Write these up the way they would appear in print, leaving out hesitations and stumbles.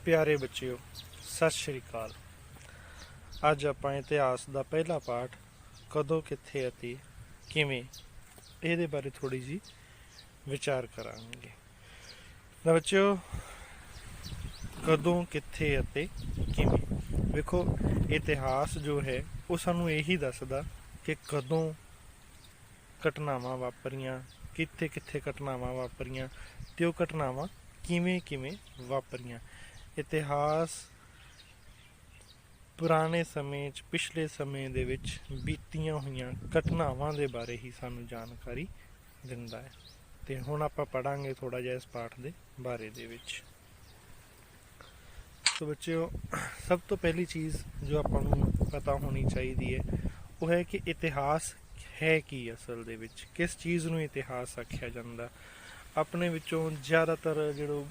प्यारे बच्चों सत श्री अकाल। अज आपां इतिहास का पहला पाठ कदों कित्थे अते किवें इहदे बारे थोड़ी जी विचार करांगे। बच्चों कदों कित्थे अते किवें देखो इतिहास जो है वो सानू यही दसदा कि कदों घटनावां वापरियां, कित्थे कित्थे घटनावां वापरियां ते ओह घटनावां किवें किवें वापरियां। इतिहास पुराने समय पिछले समय दे विच बीतियां हुईयां घटनावां दे बारे ही सानू जानकारी दिंदा है। ते हुण आपां पढ़ांगे थोड़ा जिहा इस पाठ दे बारे दे विच। तो बच्चों सब तो पहली चीज़ जो आपां नू पता होनी चाहिदी है वो है कि इतिहास है की असल दे विच, किस चीज़ नू इतिहास आख्या जांदा। अपने विचों ज़्यादातर जो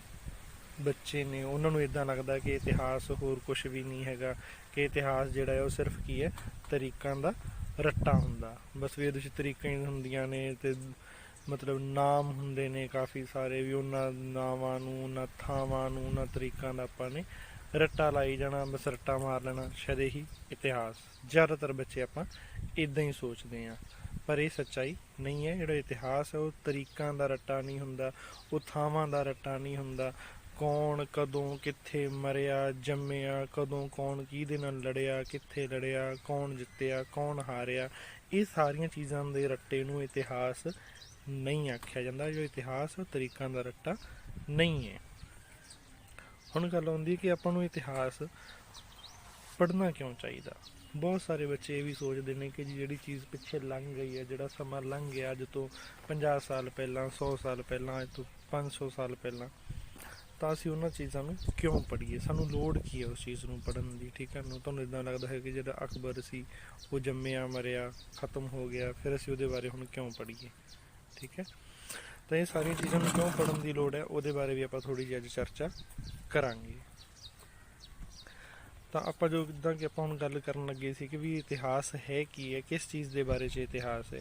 बच्चे ने उन्होंने इदां लगता कि इतिहास होर कुछ भी नहीं हैगा, कि इतिहास जिहड़ा है वो सिर्फ की है तरीकों का रट्टा हुंदा। बस भी ये तरीकां ही हुंदियां ने ते मतलब नाम हुंदे ने काफ़ी सारे भी, उन्होंने नावां नूं उन्होंने थावां नूं उन्होंने तरीकों का आपां ने रट्टा लाई जाना, बस रट्टा मार लेना शायद यही इतिहास। ज़्यादातर बच्चे आपां इदां ही सोचते हैं पर यह सच्चाई नहीं है। जो इतिहास है वो तरीकों का रट्टा नहीं हुंदा, वो थावां का रट्टा नहीं हुंदा। कौन कदों कित्थे मरिया जम्मिया, कदों कौन किहदे नाल लड़िया, कित्थे लड़िया, कौन जित्तिया कौन हारिया, ये सारियां चीज़ां दे रट्टे नूं इतिहास नहीं आख्या जांदा। जो इतिहास है तरीकों का रट्टा नहीं है। हुण गल आउंदी है कि आपां नूं इतिहास पढ़ना क्यों चाहिए। बहुत सारे बच्चे ये भी सोचते हैं कि जी चीज़ पिछे लंघ गई है, जो समा लंघ गया अज तो 50 साल पहला, 100 साल पहला, अज तो 500 साल पहला, तो असीं उन्हां चीज़ों को क्यों पढ़ीए, सानू लोड़ की है उस चीज़ को पढ़न की। ठीक है, तुहानूं इदां लगता है कि जो अकबर सी वो जम्मिया मरिया खत्म हो गया, फिर असीं उहदे बारे हुण क्यों पढ़ीए। ठीक है, तो ये सारियां चीज़ों को क्यों पढ़न की लोड़ है उहदे बारे भी आपां थोड़ी जी अज चर्चा करांगे। तो आपां जो इदां कि आपां हुण गल करन लगे सी कि भी इतिहास है की है, किस चीज़ के बारे च इतिहास है,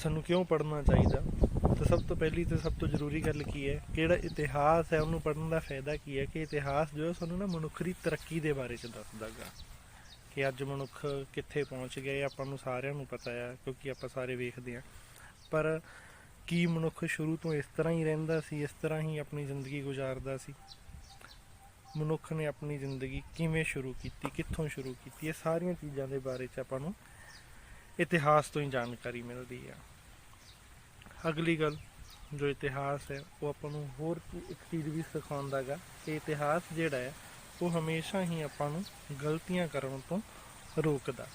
सानू क्यों पढ़ना चाहिए। तो सब तो पहली तो सब तो जरूरी गल की है कि जो इतिहास है उन्होंने पढ़ने का फायदा की है कि इतिहास जो है सानू ना मनुख की तरक्की के बारे दसदा गा कि अज मनुख कित्थे पहुँच गए। आपां सारिਆਂ ਨੂੰ पता है क्योंकि आप सारे वेखते हैं, पर की मनुख शुरू तो इस तरह ही रहिंदा सी, इस तरह ही अपनी जिंदगी गुजारदा सी। मनुख ने अपनी जिंदगी किवें शुरू की, कित्थों शुरू की, ये सारियां चीज़ों के बारे आपां नूं इतिहास तो ही जानकारी मिलती है। अगली गल जो इतिहास है वो आपां नूं होर एक चीज़ भी सिखाउंदा गा कि इतिहास जिहड़ा है वो हमेशा ही आपां नूं गलतियां करन तो रोकदा,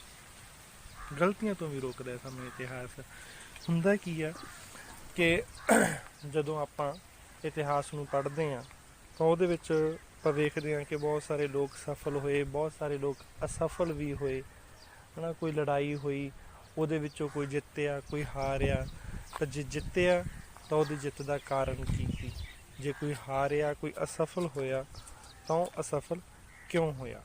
गलतियां तो भी रोकदा है सानूं इतिहास। हुंदा की है कि जदों आपां इतिहास नूं पढ़दे हां तो उहदे विच आपां वेखदे हां कि बहुत सारे लोग सफल होए, बहुत सारे लोग असफल भी होए, है ना। कोई लड़ाई हुई उहदे विचों कोई जित्तिया कोई हारिया, तो जे जित्तिया तो उहदी जित का कारण की सी, जे कोई हारिया कोई असफल होया तो असफल क्यों होया,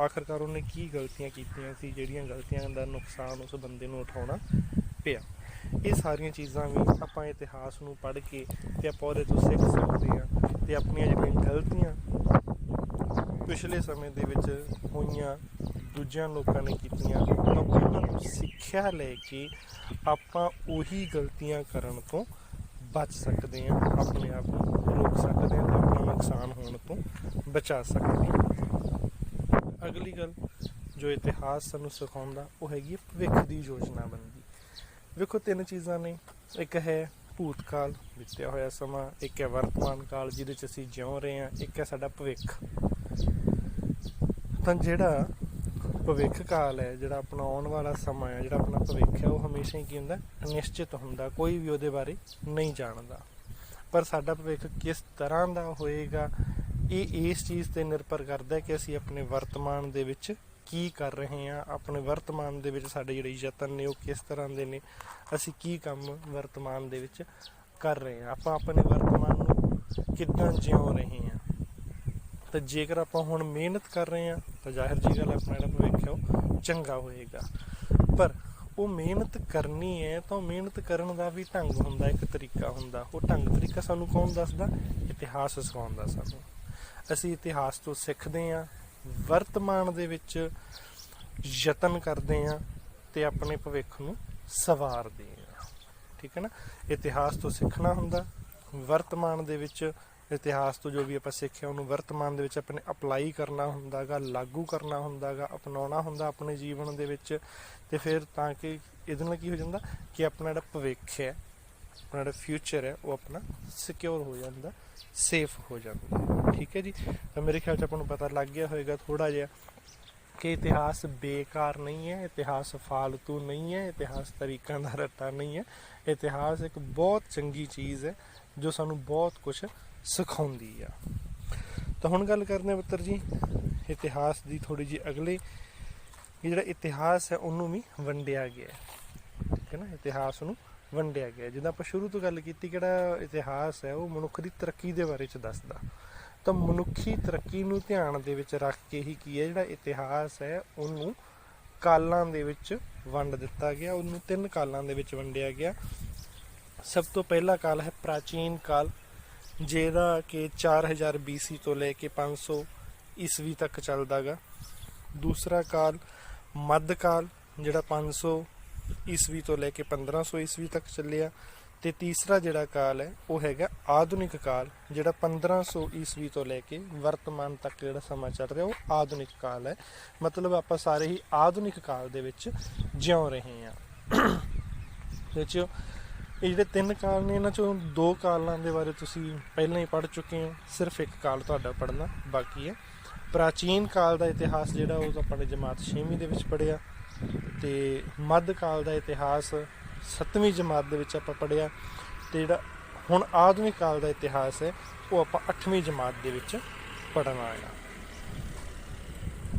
आखिरकार उन्हें की गलतियां कीतियां सी जिहड़ियां गलतियां का नुकसान उस बंदे नूं उठाउणा पिया। ये सारियां चीज़ां भी आपां इतिहास नूं पढ़ के ते आपां उहदे तों सीख सकदे हां ते अपणियां जिहड़ियां गलतियां पिछले समय दे विच होईयां दूजियां लोगों ने कीतियां तो उन्हां सिक्ख्या लैके आपां उही गलतियां करन तो बच सकते हैं, अपने आप को रोक सकते हैं, अपना नुकसान होने तो बचा सकते हैं। अगली गल जो इतिहास सानू सिखाउंदा वो हैगी भविख की योजनाबंदी। देखो तीन चीज़ां ने, एक है भूतकाल बीत्या होया समा, एक है वर्तमान काल जिहदे च असीं जिउं रहे हैं, एक है साडा भविख। तो जिहड़ा भविख काल है, जिहड़ा अपना आने वाला समा है, जिहड़ा अपना भविख है वो हमेशा ही की हुंदा निश्चित हुंदा, कोई भी उहदे बारे नहीं जानदा। पर साडा भविख किस तरह का होएगा ये इस चीज़ ते निर्भर करदा है कि असीं अपने वर्तमान दे विच की कर रहे हैं, अपने वर्तमान दे विच साडे जिहड़े यतन ने वो किस तरह दे ने, असीं की काम वर्तमान दे विच कर रहे हैं, आपां अपने वर्तमान नूं किद्दां जिउं रहे हैं। तो जेकर आप हुण मेहनत कर रहे हैं तो जाहिर जी गल अपना जो भविख है वो चंगा होएगा। पर वो मेहनत करनी है तो मेहनत करने का भी ढंग हुंदा, एक तरीका हुंदा। वो ढंग तरीका सानू कौन दसदा, इतिहास सिखाउंदा सानू। ਅਸੀਂ ਇਤਿਹਾਸ ਤੋਂ ਸਿੱਖਦੇ ਹਾਂ, ਵਰਤਮਾਨ ਦੇ ਵਿੱਚ ਯਤਨ ਕਰਦੇ ਹਾਂ ਤੇ ਆਪਣੇ ਭਵਿੱਖ ਨੂੰ ਸਵਾਰਦੇ ਹਾਂ। ਠੀਕ ਹੈ ਨਾ। ਇਤਿਹਾਸ ਤੋਂ ਸਿੱਖਣਾ ਹੁੰਦਾ, ਵਰਤਮਾਨ ਦੇ ਵਿੱਚ ਇਤਿਹਾਸ ਤੋਂ ਜੋ ਵੀ ਆਪਾਂ ਸਿੱਖਿਆ ਉਹਨੂੰ ਵਰਤਮਾਨ ਦੇ ਵਿੱਚ ਆਪਣੇ ਅਪਲਾਈ ਕਰਨਾ ਹੁੰਦਾ ਗਾ, ਲਾਗੂ ਕਰਨਾ ਹੁੰਦਾ ਗਾ, ਅਪਣਾਉਣਾ ਹੁੰਦਾ ਆਪਣੇ ਜੀਵਨ ਦੇ ਵਿੱਚ। ਤੇ ਫਿਰ ਤਾਂ ਕਿ ਇਹਦੇ ਨਾਲ ਕੀ ਹੋ ਜਾਂਦਾ ਕਿ ਆਪਣਾ ਜਿਹੜਾ ਭਵਿੱਖ ਹੈ, ਆਪਣਾ ਜਿਹੜਾ ਫਿਊਚਰ ਹੈ, ਉਹ ਆਪਣਾ ਸਿਕਿਉਰ ਹੋ ਜਾਂਦਾ, ਸੇਫ ਹੋ ਜਾਂਦਾ। ਠੀਕ ਹੈ ਜੀ। ਤਾਂ ਮੇਰੇ ਖਿਆਲ 'ਚ ਆਪਾਂ ਨੂੰ ਪਤਾ ਲੱਗ ਗਿਆ ਹੋਏਗਾ ਥੋੜ੍ਹਾ ਜਿਹਾ ਕਿ ਇਤਿਹਾਸ ਬੇਕਾਰ ਨਹੀਂ ਹੈ, ਇਤਿਹਾਸ ਫਾਲਤੂ ਨਹੀਂ ਹੈ, ਇਤਿਹਾਸ ਤਰੀਕਾਂ ਦਾ ਰੱਟਾ ਨਹੀਂ ਹੈ। ਇਤਿਹਾਸ ਇੱਕ ਬਹੁਤ ਚੰਗੀ ਚੀਜ਼ ਹੈ ਜੋ ਸਾਨੂੰ ਬਹੁਤ ਕੁਛ ਸਿਖਾਉਂਦੀ ਆ। ਤਾਂ ਹੁਣ ਗੱਲ ਕਰਦੇ ਹਾਂ ਪੁੱਤਰ ਜੀ ਇਤਿਹਾਸ ਦੀ ਥੋੜ੍ਹੀ ਜਿਹੀ ਅਗਲੇ, ਕਿ ਜਿਹੜਾ ਇਤਿਹਾਸ ਹੈ ਉਹਨੂੰ ਵੀ ਵੰਡਿਆ ਗਿਆ। ਠੀਕ ਹੈ ਨਾ। ਇਤਿਹਾਸ ਨੂੰ ਵੰਡਿਆ ਗਿਆ। ਜਿੱਦਾਂ ਆਪਾਂ ਸ਼ੁਰੂ ਤੋਂ ਗੱਲ ਕੀਤੀ, ਕਿਹੜਾ ਇਤਿਹਾਸ ਹੈ ਉਹ ਮਨੁੱਖ ਦੀ ਤਰੱਕੀ ਦੇ ਬਾਰੇ 'ਚ ਦੱਸਦਾ। ਤਾਂ ਮਨੁੱਖੀ ਤਰੱਕੀ ਨੂੰ ਧਿਆਨ ਦੇ ਵਿੱਚ ਰੱਖ ਕੇ ਹੀ ਕੀ ਹੈ ਜਿਹੜਾ ਇਤਿਹਾਸ ਹੈ ਉਹਨੂੰ ਕਾਲਾਂ ਦੇ ਵਿੱਚ ਵੰਡ ਦਿੱਤਾ ਗਿਆ। ਉਹਨੂੰ 3 ਕਾਲਾਂ ਦੇ ਵਿੱਚ ਵੰਡਿਆ ਗਿਆ। ਸਭ ਤੋਂ ਪਹਿਲਾ ਕਾਲ ਹੈ ਪ੍ਰਾਚੀਨ ਕਾਲ, ਜਿਹੜਾ ਕਿ 4000 BC ਤੋਂ ਲੈ ਕੇ 500 ਈਸਵੀ ਤੱਕ ਚੱਲਦਾ ਗਾ। ਦੂਸਰਾ ਕਾਲ ਮੱਧ ਕਾਲ, ਜਿਹੜਾ 500 ਈਸਵੀ ਤੋਂ ਲੈ ਕੇ 1500 ਈਸਵੀ ਤੱਕ ਚੱਲਿਆ। ਤੇ ਤੀਸਰਾ ਜਿਹੜਾ ਕਾਲ ਹੈ ਉਹ ਹੈਗਾ ਆਧੁਨਿਕ ਕਾਲ, ਜਿਹੜਾ 1500 ਈਸਵੀ ਤੋਂ ਲੈ ਕੇ ਵਰਤਮਾਨ ਤੱਕ ਜਿਹੜਾ ਸਮਾਂ ਚੱਲ ਰਿਹਾ ਉਹ ਆਧੁਨਿਕ ਕਾਲ ਹੈ। ਮਤਲਬ ਆਪਾਂ ਸਾਰੇ ਹੀ ਆਧੁਨਿਕ ਕਾਲ ਦੇ ਵਿੱਚ ਜਿਉਂ ਰਹੇ ਹਾਂ। ਦੇਖਿਓ ਇਹ ਜਿਹੜੇ 3 ਕਾਲ ਨੇ ਇਹਨਾਂ 'ਚੋਂ 2 ਕਾਲਾਂ ਦੇ ਬਾਰੇ ਤੁਸੀਂ ਪਹਿਲਾਂ ਹੀ ਪੜ੍ਹ ਚੁੱਕੇ ਹੋ, ਸਿਰਫ ਇੱਕ ਕਾਲ ਤੁਹਾਡਾ ਪੜ੍ਹਨਾ ਬਾਕੀ ਹੈ। ਪ੍ਰਾਚੀਨ ਕਾਲ ਦਾ ਇਤਿਹਾਸ ਜਿਹੜਾ ਉਹ ਆਪਾਂ ਨੇ ਜਮਾਤ 6ਵੀਂ ਦੇ ਵਿੱਚ ਪੜ੍ਹਿਆ, ਤੇ ਮੱਧ ਕਾਲ ਦਾ ਇਤਿਹਾਸ 7ਵੀਂ ਜਮਾਤ ਦੇ ਵਿੱਚ ਆਪਾਂ ਪੜ੍ਹਿਆ, ਤੇ ਜਿਹੜਾ ਹੁਣ ਆਧੁਨਿਕ ਕਾਲ ਦਾ ਇਤਿਹਾਸ ਹੈ ਉਹ ਆਪਾਂ 8ਵੀਂ ਜਮਾਤ ਦੇ ਵਿੱਚ ਪੜ੍ਹਨਾ ਹੈ।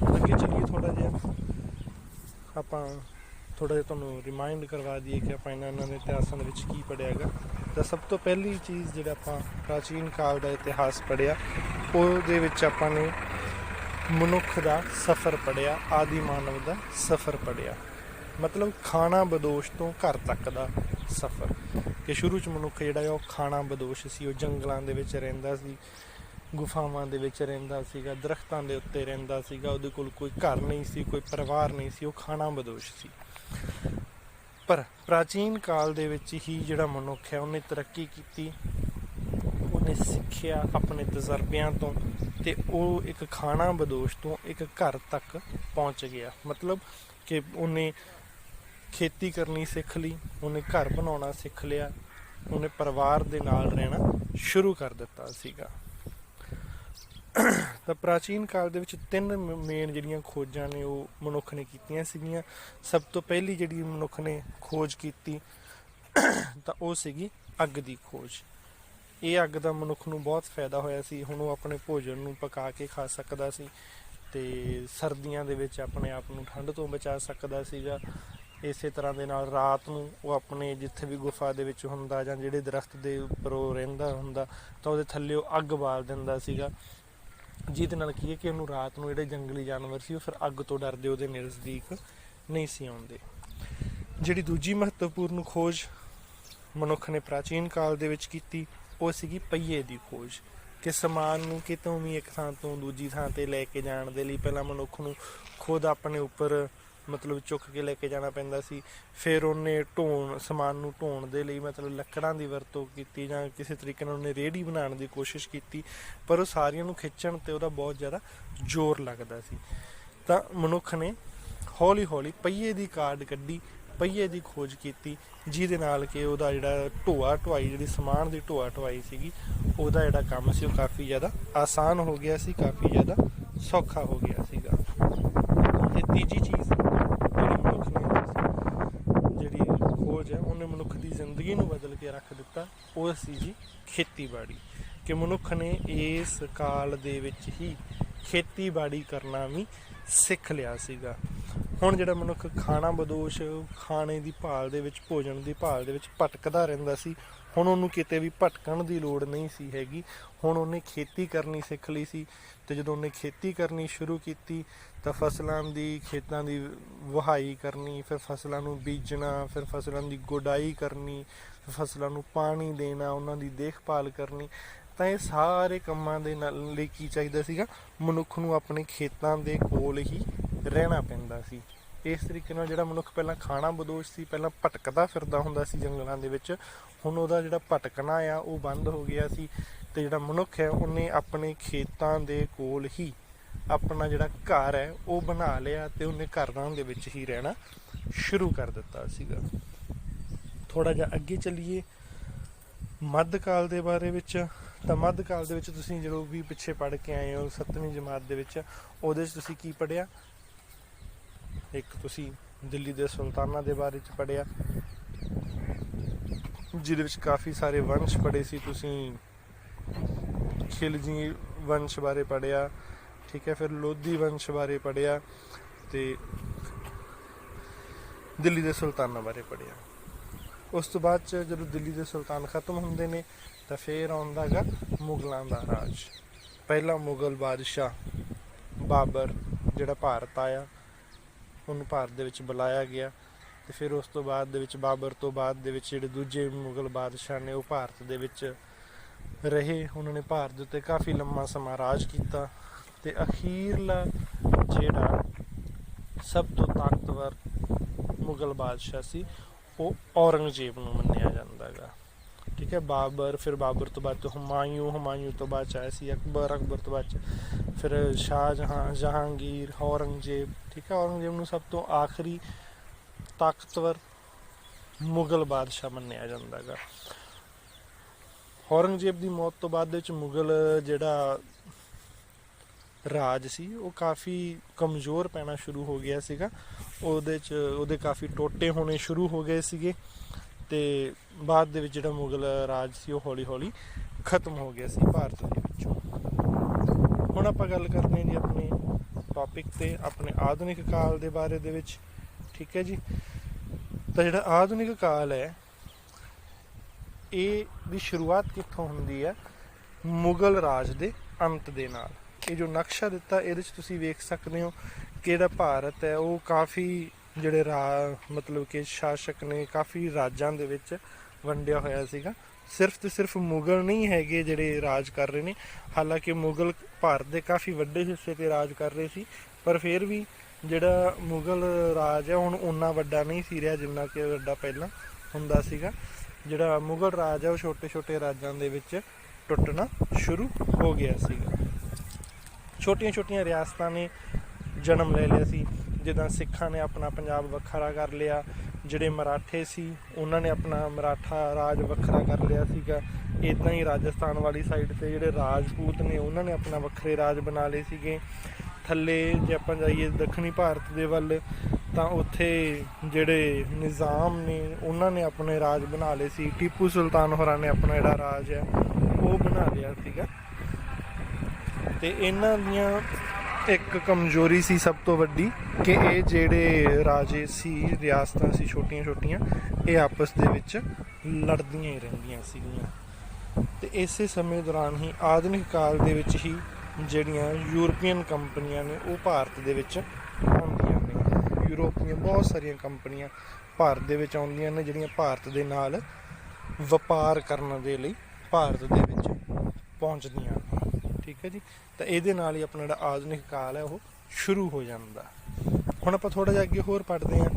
ਅੱਗੇ ਚੱਲੀਏ, ਥੋੜ੍ਹਾ ਜਿਹਾ ਆਪਾਂ ਥੋੜ੍ਹਾ ਜਿਹਾ ਤੁਹਾਨੂੰ ਰਿਮਾਈਂਡ ਕਰਵਾ ਦਈਏ ਕਿ ਆਪਾਂ ਇਹਨਾਂ ਦੇ ਇਤਿਹਾਸਾਂ ਦੇ ਵਿੱਚ ਕੀ ਪੜ੍ਹਿਆ ਗਾ। ਤਾਂ ਸਭ ਤੋਂ ਪਹਿਲੀ ਚੀਜ਼ ਜਿਹੜਾ ਆਪਾਂ ਪ੍ਰਾਚੀਨ ਕਾਲ ਦਾ ਇਤਿਹਾਸ ਪੜ੍ਹਿਆ ਉਹਦੇ ਵਿੱਚ ਆਪਾਂ ਨੇ ਮਨੁੱਖ ਦਾ ਸਫ਼ਰ ਪੜ੍ਹਿਆ, ਆਦਿ ਮਾਨਵ ਦਾ ਸਫ਼ਰ ਪੜ੍ਹਿਆ। ਮਤਲਬ ਖਾਣਾ ਬਦੋਸ਼ ਤੋਂ ਘਰ ਤੱਕ ਦਾ ਸਫ਼ਰ। ਕਿ ਸ਼ੁਰੂ 'ਚ ਮਨੁੱਖ ਜਿਹੜਾ ਉਹ ਖਾਣਾ ਬਦੋਸ਼ ਸੀ, ਉਹ ਜੰਗਲਾਂ ਦੇ ਵਿੱਚ ਰਹਿੰਦਾ ਸੀ, ਗੁਫਾਵਾਂ ਦੇ ਵਿੱਚ ਰਹਿੰਦਾ ਸੀਗਾ, ਦਰਖਤਾਂ ਦੇ ਉੱਤੇ ਰਹਿੰਦਾ ਸੀਗਾ, ਉਹਦੇ ਕੋਲ ਕੋਈ ਘਰ ਨਹੀਂ ਸੀ, ਕੋਈ ਪਰਿਵਾਰ ਨਹੀਂ ਸੀ, ਉਹ ਖਾਣਾ ਬਦੋਸ਼ ਸੀ। ਪਰ ਪ੍ਰਾਚੀਨ ਕਾਲ ਦੇ ਵਿੱਚ ਹੀ ਜਿਹੜਾ ਮਨੁੱਖ ਹੈ ਉਹਨੇ ਤਰੱਕੀ ਕੀਤੀ, ਉਹਨੇ ਸਿੱਖਿਆ ਆਪਣੇ ਤਜਰਬਿਆਂ ਤੋਂ, ਤੇ ਉਹ ਇੱਕ ਖਾਣਾ ਬਦੋਸ਼ ਤੋਂ ਇੱਕ ਘਰ ਤੱਕ ਪਹੁੰਚ ਗਿਆ। ਮਤਲਬ ਕਿ ਉਹਨੇ ਖੇਤੀ ਕਰਨੀ ਸਿੱਖ ਲਈ, ਉਹਨੇ ਘਰ ਬਣਾਉਣਾ ਸਿੱਖ ਲਿਆ, ਉਹਨੇ ਪਰਿਵਾਰ ਦੇ ਨਾਲ ਰਹਿਣਾ ਸ਼ੁਰੂ ਕਰ ਦਿੱਤਾ ਸੀਗਾ। ਤਾਂ ਪ੍ਰਾਚੀਨ ਕਾਲ ਦੇ ਵਿੱਚ 3 ਮੇਨ ਜਿਹੜੀਆਂ ਖੋਜਾਂ ਨੇ ਉਹ ਮਨੁੱਖ ਨੇ ਕੀਤੀਆਂ ਸੀਗੀਆਂ। ਸਭ ਤੋਂ ਪਹਿਲੀ ਜਿਹੜੀ ਮਨੁੱਖ ਨੇ ਖੋਜ ਕੀਤੀ ਤਾਂ ਉਹ ਸੀਗੀ ਅੱਗ ਦੀ ਖੋਜ। ਇਹ ਅੱਗ ਦਾ ਮਨੁੱਖ ਨੂੰ ਬਹੁਤ ਫਾਇਦਾ ਹੋਇਆ ਸੀ। ਹੁਣ ਉਹ ਆਪਣੇ ਭੋਜਨ ਨੂੰ ਪਕਾ ਕੇ ਖਾ ਸਕਦਾ ਸੀ, ਤੇ ਸਰਦੀਆਂ ਦੇ ਵਿੱਚ ਆਪਣੇ ਆਪ ਨੂੰ ਠੰਡ ਤੋਂ ਬਚਾ ਸਕਦਾ ਸੀਗਾ। ਇਸੇ ਤਰ੍ਹਾਂ ਦੇ ਨਾਲ ਰਾਤ ਨੂੰ ਉਹ ਆਪਣੇ ਜਿੱਥੇ ਵੀ ਗੁਫਾ ਦੇ ਵਿੱਚ ਹੁੰਦਾ ਜਾਂ ਜਿਹੜੇ ਦਰਖਤ ਦੇ ਉੱਪਰ ਉਹ ਰਹਿੰਦਾ ਹੁੰਦਾ ਤਾਂ ਉਹਦੇ ਥੱਲੇ ਉਹ ਅੱਗ ਬਾਲ ਦਿੰਦਾ ਸੀਗਾ, ਜਿਹਦੇ ਨਾਲ ਕੀ ਹੈ ਕਿ ਉਹਨੂੰ ਰਾਤ ਨੂੰ ਜਿਹੜੇ ਜੰਗਲੀ ਜਾਨਵਰ ਸੀ ਉਹ ਫਿਰ ਅੱਗ ਤੋਂ ਡਰਦੇ ਉਹਦੇ ਨਜ਼ਦੀਕ ਨਹੀਂ ਸੀ ਆਉਂਦੇ। ਜਿਹੜੀ ਦੂਜੀ ਮਹੱਤਵਪੂਰਨ ਖੋਜ ਮਨੁੱਖ ਨੇ ਪ੍ਰਾਚੀਨ ਕਾਲ ਦੇ ਵਿੱਚ ਕੀਤੀ ਉਹ ਸੀਗੀ ਪਹੀਏ ਦੀ ਖੋਜ। ਕਿ ਸਮਾਨ ਨੂੰ ਕਿਤੋਂ ਵੀ ਇੱਕ ਥਾਂ ਤੋਂ ਦੂਜੀ ਥਾਂ 'ਤੇ ਲੈ ਕੇ ਜਾਣ ਦੇ ਲਈ ਪਹਿਲਾਂ ਮਨੁੱਖ ਨੂੰ ਖੁਦ ਆਪਣੇ ਉੱਪਰ ਮਤਲਬ ਚੁੱਕ ਕੇ ਲੈ ਕੇ ਜਾਣਾ ਪੈਂਦਾ ਸੀ। ਫਿਰ ਉਹਨੇ ਸਮਾਨ ਨੂੰ ਢੋਣ ਦੇ ਲਈ ਮਤਲਬ ਲੱਕੜਾਂ ਦੀ ਵਰਤੋਂ ਕੀਤੀ, ਜਾਂ ਕਿਸੇ ਤਰੀਕੇ ਨਾਲ ਉਹਨੇ ਰੇਹੜੀ ਬਣਾਉਣ ਦੀ ਕੋਸ਼ਿਸ਼ ਕੀਤੀ, ਪਰ ਉਹ ਸਾਰੀਆਂ ਨੂੰ ਖਿੱਚਣ 'ਤੇ ਉਹਦਾ ਬਹੁਤ ਜ਼ਿਆਦਾ ਜ਼ੋਰ ਲੱਗਦਾ ਸੀ। ਤਾਂ ਮਨੁੱਖ ਨੇ ਹੌਲੀ ਹੌਲੀ ਪਹੀਏ ਦੀ ਕਾਢ ਕੱਢੀ, ਪਹੀਏ ਦੀ ਖੋਜ ਕੀਤੀ, ਜਿਹਦੇ ਨਾਲ ਕਿ ਉਹਦਾ ਜਿਹੜਾ ਢੋਆ ਢੁਆਈ, ਜਿਹੜੀ ਸਮਾਨ ਦੀ ਢੋਆ ਢੁਆਈ ਸੀਗੀ, ਉਹਦਾ ਜਿਹੜਾ ਕੰਮ ਸੀ ਉਹ ਕਾਫੀ ਜ਼ਿਆਦਾ ਆਸਾਨ ਹੋ ਗਿਆ ਸੀ, ਕਾਫੀ ਜ਼ਿਆਦਾ ਸੌਖਾ ਹੋ ਗਿਆ ਸੀਗਾ। ਤੇ ਤੀਜੀ ਚੀਜ਼ ਜਿਹੜੀ ਮਨੁੱਖ ਨੇ ਜਿਹੜੀ ਖੋਜ ਹੈ ਉਹਨੇ ਮਨੁੱਖ ਦੀ ਜ਼ਿੰਦਗੀ ਨੂੰ ਬਦਲ ਕੇ ਰੱਖ ਦਿੱਤਾ, ਉਹ ਸੀ ਜੀ ਖੇਤੀਬਾੜੀ। ਕਿ ਮਨੁੱਖ ਨੇ ਇਸ ਕਾਲ ਦੇ ਵਿੱਚ ਹੀ ਖੇਤੀਬਾੜੀ ਕਰਨਾ ਵੀ ਸਿੱਖ ਲਿਆ ਸੀਗਾ। ਹੁਣ ਜਿਹੜਾ ਮਨੁੱਖ ਖਾਣਾ ਬਦੋਸ਼ ਖਾਣੇ ਦੀ ਭਾਲ ਦੇ ਵਿੱਚ, ਭੋਜਨ ਦੀ ਭਾਲ ਦੇ ਵਿੱਚ ਭਟਕਦਾ ਰਹਿੰਦਾ ਸੀ, ਹੁਣ ਉਹਨੂੰ ਕਿਤੇ ਵੀ ਭਟਕਣ ਦੀ ਲੋੜ ਨਹੀਂ ਸੀ ਹੈਗੀ। ਹੁਣ ਉਹਨੇ ਖੇਤੀ ਕਰਨੀ ਸਿੱਖ ਲਈ ਸੀ, ਅਤੇ ਜਦੋਂ ਉਹਨੇ ਖੇਤੀ ਕਰਨੀ ਸ਼ੁਰੂ ਕੀਤੀ ਤਾਂ ਫਸਲਾਂ ਦੀ, ਖੇਤਾਂ ਦੀ ਵਹਾਈ ਕਰਨੀ, ਫਿਰ ਫਸਲਾਂ ਨੂੰ ਬੀਜਣਾ, ਫਿਰ ਫਸਲਾਂ ਦੀ ਗੁਡਾਈ ਕਰਨੀ, ਫਸਲਾਂ ਨੂੰ ਪਾਣੀ ਦੇਣਾ, ਉਹਨਾਂ ਦੀ ਦੇਖਭਾਲ ਕਰਨੀ। ਤਾਂ ਇਹ ਸਾਰੇ ਕੰਮਾਂ ਦੇ ਨਾਲ ਲਈ ਕੀ ਚਾਹੀਦਾ ਸੀਗਾ, ਮਨੁੱਖ ਨੂੰ ਆਪਣੇ ਖੇਤਾਂ ਦੇ ਕੋਲ ਹੀ ਰਹਿਣਾ ਪੈਂਦਾ ਸੀ। ਇਸ ਤਰੀਕੇ ਨਾਲ ਜਿਹੜਾ ਮਨੁੱਖ ਪਹਿਲਾਂ ਖਾਣਾ ਬਦੋਸ਼ ਸੀ, ਪਹਿਲਾਂ ਭਟਕਦਾ ਫਿਰਦਾ ਹੁੰਦਾ ਸੀ ਜੰਗਲਾਂ ਦੇ ਵਿੱਚ, ਹੁਣ ਉਹਦਾ ਜਿਹੜਾ ਭਟਕਣਾ ਆ ਉਹ ਬੰਦ ਹੋ ਗਿਆ ਸੀ। ਅਤੇ ਜਿਹੜਾ ਮਨੁੱਖ ਹੈ ਉਹਨੇ ਆਪਣੇ ਖੇਤਾਂ ਦੇ ਕੋਲ ਹੀ ਆਪਣਾ ਜਿਹੜਾ ਘਰ ਹੈ ਉਹ ਬਣਾ ਲਿਆ ਅਤੇ ਉਹਨੇ ਘਰਾਂ ਦੇ ਵਿੱਚ ਹੀ ਰਹਿਣਾ ਸ਼ੁਰੂ ਕਰ ਦਿੱਤਾ ਸੀਗਾ। ਥੋੜ੍ਹਾ ਜਿਹਾ ਅੱਗੇ ਚੱਲੀਏ ਮੱਧਕਾਲ ਦੇ ਬਾਰੇ ਵਿੱਚ। ਤਾਂ ਮੱਧਕਾਲ ਦੇ ਵਿੱਚ ਤੁਸੀਂ ਜਦੋਂ ਵੀ ਪਿੱਛੇ ਪੜ੍ਹ ਕੇ ਆਏ ਹੋ 7ਵੀਂ ਜਮਾਤ ਦੇ ਵਿੱਚ, ਉਹਦੇ 'ਚ ਤੁਸੀਂ ਕੀ ਪੜ੍ਹਿਆ? ਇੱਕ ਤੁਸੀਂ ਦਿੱਲੀ ਦੇ ਸੁਲਤਾਨਾਂ ਦੇ ਬਾਰੇ 'ਚ ਪੜ੍ਹਿਆ, ਜਿਹਦੇ ਵਿੱਚ ਕਾਫੀ ਸਾਰੇ ਵੰਸ਼ ਪੜ੍ਹੇ ਸੀ ਤੁਸੀਂ। ਖਿਲਜੀ ਵੰਸ਼ ਬਾਰੇ ਪੜ੍ਹਿਆ, ਠੀਕ ਹੈ। ਫਿਰ ਲੋਧੀ ਵੰਸ਼ ਬਾਰੇ ਪੜ੍ਹਿਆ ਅਤੇ ਦਿੱਲੀ ਦੇ ਸੁਲਤਾਨਾਂ ਬਾਰੇ ਪੜ੍ਹਿਆ। ਉਸ ਤੋਂ ਬਾਅਦ 'ਚ ਜਦੋਂ ਦਿੱਲੀ ਦੇ ਸੁਲਤਾਨ ਖਤਮ ਹੁੰਦੇ ਨੇ ਤਾਂ ਫਿਰ ਆਉਂਦਾ ਗਾ ਮੁਗਲਾਂ ਦਾ ਰਾਜ। ਪਹਿਲਾ ਮੁਗਲ ਬਾਦਸ਼ਾਹ ਬਾਬਰ ਜਿਹੜਾ ਭਾਰਤ ਆਇਆ, ਉਹਨੂੰ ਭਾਰਤ ਦੇ ਵਿੱਚ ਬੁਲਾਇਆ ਗਿਆ। ਅਤੇ ਫਿਰ ਉਸ ਤੋਂ ਬਾਅਦ ਦੇ ਵਿੱਚ ਬਾਬਰ ਤੋਂ ਬਾਅਦ ਦੇ ਵਿੱਚ ਜਿਹੜੇ ਦੂਜੇ ਮੁਗਲ ਬਾਦਸ਼ਾਹ ਨੇ ਉਹ ਭਾਰਤ ਦੇ ਵਿੱਚ ਰਹੇ। ਉਹਨਾਂ ਨੇ ਭਾਰਤ ਦੇ ਉੱਤੇ ਕਾਫੀ ਲੰਮਾ ਸਮਾਂ ਰਾਜ ਕੀਤਾ। ਅਤੇ ਅਖੀਰਲਾ ਜਿਹੜਾ ਸਭ ਤੋਂ ਤਾਕਤਵਰ ਮੁਗਲ ਬਾਦਸ਼ਾਹ ਸੀ ਉਹ ਔਰੰਗਜ਼ੇਬ ਨੂੰ ਮੰਨਿਆ ਜਾਂਦਾ ਗਾ, ਠੀਕ ਹੈ। ਬਾਬਰ, ਫਿਰ ਬਾਬਰ ਤੋਂ ਬਾਅਦ ਹੁਮਾਯੂੰ ਤੋਂ ਬਾਅਦ 'ਚ ਆਇਆ ਸੀ ਅਕਬਰ ਤੋਂ ਬਾਅਦ 'ਚ ਫਿਰ ਸ਼ਾਹਜਹਾਂ, ਜਹਾਂਗੀਰ, ਔਰੰਗਜ਼ੇਬ, ਠੀਕ ਹੈ। ਔਰੰਗਜ਼ੇਬ ਨੂੰ ਸਭ ਤੋਂ ਆਖਰੀ ਤਾਕਤਵਰ ਮੁਗਲ ਬਾਦਸ਼ਾਹ ਮੰਨਿਆ ਜਾਂਦਾ ਗਾ। ਔਰੰਗਜ਼ੇਬ ਦੀ ਮੌਤ ਤੋਂ ਬਾਅਦ ਦੇ ਵਿੱਚ ਮੁਗਲ ਜਿਹੜਾ ਰਾਜ ਸੀ ਉਹ ਕਾਫੀ ਕਮਜ਼ੋਰ ਪੈਣਾ ਸ਼ੁਰੂ ਹੋ ਗਿਆ ਸੀਗਾ। ਉਹਦੇ ਕਾਫੀ ਟੋਟੇ ਹੋਣੇ ਸ਼ੁਰੂ ਹੋ ਗਏ ਸੀਗੇ ਅਤੇ ਬਾਅਦ ਦੇ ਵਿੱਚ ਜਿਹੜਾ ਮੁਗਲ ਰਾਜ ਸੀ ਉਹ ਹੌਲੀ ਹੌਲੀ ਖਤਮ ਹੋ ਗਿਆ ਸੀ ਭਾਰਤ ਦੇ ਵਿੱਚੋਂ। ਹੁਣ ਆਪਾਂ ਗੱਲ ਕਰਦੇ ਹਾਂ ਜੀ ਆਪਣੇ ਟੌਪਿਕ 'ਤੇ, ਆਪਣੇ ਆਧੁਨਿਕ ਕਾਲ ਦੇ ਬਾਰੇ ਦੇ ਵਿੱਚ, ਠੀਕ ਹੈ ਜੀ। ਤਾਂ ਜਿਹੜਾ ਆਧੁਨਿਕ ਕਾਲ ਹੈ ਇਹ ਦੀ ਸ਼ੁਰੂਆਤ ਕਿੱਥੋਂ ਹੁੰਦੀ ਹੈ? ਮੁਗਲ ਰਾਜ ਦੇ ਅੰਤ ਦੇ ਨਾਲ। ਇਹ ਜੋ ਨਕਸ਼ਾ ਦਿੱਤਾ ਇਹਦੇ 'ਚ ਤੁਸੀਂ ਵੇਖ ਸਕਦੇ ਹੋ ਕਿ ਜਿਹੜਾ ਭਾਰਤ ਹੈ ਉਹ ਕਾਫੀ ਜਿਹੜੇ ਮਤਲਬ ਕਿ ਸ਼ਾਸਕ ਨੇ ਕਾਫੀ ਰਾਜਾਂ ਦੇ ਵਿੱਚ ਵੰਡਿਆ ਹੋਇਆ ਸੀਗਾ। ਸਿਰਫ ਤੇ ਸਿਰਫ ਮੁਗਲ ਨਹੀਂ ਹੈਗੇ ਜਿਹੜੇ ਰਾਜ ਕਰ ਰਹੇ ਨੇ, ਹਾਲਾਂਕਿ ਮੁਗਲ ਭਾਰਤ ਦੇ ਕਾਫੀ ਵੱਡੇ ਹਿੱਸੇ 'ਤੇ ਰਾਜ ਕਰ ਰਹੇ ਸੀ, ਪਰ ਫਿਰ ਵੀ ਜਿਹੜਾ ਮੁਗਲ ਰਾਜ ਹੈ ਹੁਣ ਓਨਾ ਵੱਡਾ ਨਹੀਂ ਸੀ ਰਿਹਾ ਜਿੰਨਾ ਕਿ ਵੱਡਾ ਪਹਿਲਾਂ ਹੁੰਦਾ ਸੀਗਾ। ਜਿਹੜਾ ਮੁਗਲ ਰਾਜ ਹੈ ਉਹ ਛੋਟੇ ਛੋਟੇ ਰਾਜਾਂ ਦੇ ਵਿੱਚ ਟੁੱਟਣਾ ਸ਼ੁਰੂ ਹੋ ਗਿਆ ਸੀਗਾ। ਛੋਟੀਆਂ ਛੋਟੀਆਂ ਰਿਆਸਤਾਂ ਨੇ ਜਨਮ ਲੈ ਲਿਆ ਸੀ। ਜਿੱਦਾਂ ਸਿੱਖਾਂ ਨੇ ਆਪਣਾ ਪੰਜਾਬ ਵੱਖਰਾ ਕਰ ਲਿਆ, ਜਿਹੜੇ ਮਰਾਠੇ ਸੀ ਉਹਨਾਂ ਨੇ ਆਪਣਾ ਮਰਾਠਾ ਰਾਜ ਵੱਖਰਾ ਕਰ ਲਿਆ ਸੀਗਾ। ਇੱਦਾਂ ਹੀ ਰਾਜਸਥਾਨ ਵਾਲੀ ਸਾਈਡ 'ਤੇ ਜਿਹੜੇ ਰਾਜਪੂਤ ਨੇ ਉਹਨਾਂ ਨੇ ਆਪਣਾ ਵੱਖਰੇ ਰਾਜ ਬਣਾ ਲਏ ਸੀਗੇ। ਥੱਲੇ ਜੇ ਆਪਾਂ ਜਾਈਏ ਦੱਖਣੀ ਭਾਰਤ ਦੇ ਵੱਲ ਤਾਂ ਉੱਥੇ ਜਿਹੜੇ ਨਿਜ਼ਾਮ ਨੇ ਉਹਨਾਂ ਨੇ ਆਪਣੇ ਰਾਜ ਬਣਾ ਲਏ ਸੀ। ਟੀਪੂ ਸੁਲਤਾਨ ਹੋਰਾਂ ਨੇ ਆਪਣਾ ਜਿਹੜਾ ਰਾਜ ਹੈ ਉਹ ਬਣਾ ਲਿਆ ਸੀਗਾ। ਅਤੇ ਇਹਨਾਂ ਦੀਆਂ ਇੱਕ ਕਮਜ਼ੋਰੀ ਸੀ ਸਭ ਤੋਂ ਵੱਡੀ ਕਿ ਇਹ ਜਿਹੜੇ ਰਾਜੇ ਸੀ, ਰਿਆਸਤਾਂ ਸੀ ਛੋਟੀਆਂ ਛੋਟੀਆਂ, ਇਹ ਆਪਸ ਦੇ ਵਿੱਚ ਲੜਦੀਆਂ ਹੀ ਰਹਿੰਦੀਆਂ ਸੀਗੀਆਂ। ਅਤੇ ਇਸੇ ਸਮੇਂ ਦੌਰਾਨ ਹੀ ਆਧੁਨਿਕ ਕਾਲ ਦੇ ਵਿੱਚ ਹੀ ਜਿਹੜੀਆਂ ਯੂਰਪੀਅਨ ਕੰਪਨੀਆਂ ਨੇ ਉਹ ਭਾਰਤ ਦੇ ਵਿੱਚ ਆਉਂਦੀਆਂ ਨੇ। ਯੂਰੋਪੀਅਨ ਬਹੁਤ ਸਾਰੀਆਂ ਕੰਪਨੀਆਂ ਭਾਰਤ ਦੇ ਵਿੱਚ ਆਉਂਦੀਆਂ ਨੇ ਜਿਹੜੀਆਂ ਭਾਰਤ ਦੇ ਨਾਲ ਵਪਾਰ ਕਰਨ ਦੇ ਲਈ ਭਾਰਤ ਦੇ ਵਿੱਚ ਪਹੁੰਚਦੀਆਂ ਨੇ, ਠੀਕ ਹੈ ਜੀ। ਤਾਂ ਇਹਦੇ ਨਾਲ ਹੀ ਆਪਣਾ ਜਿਹੜਾ ਆਧੁਨਿਕ ਕਾਲ ਹੈ ਉਹ ਸ਼ੁਰੂ ਹੋ ਜਾਂਦਾ। ਹੁਣ ਆਪਾਂ ਥੋੜ੍ਹਾ ਜਿਹਾ ਅੱਗੇ ਹੋਰ ਪੜ੍ਹਦੇ ਹਾਂ।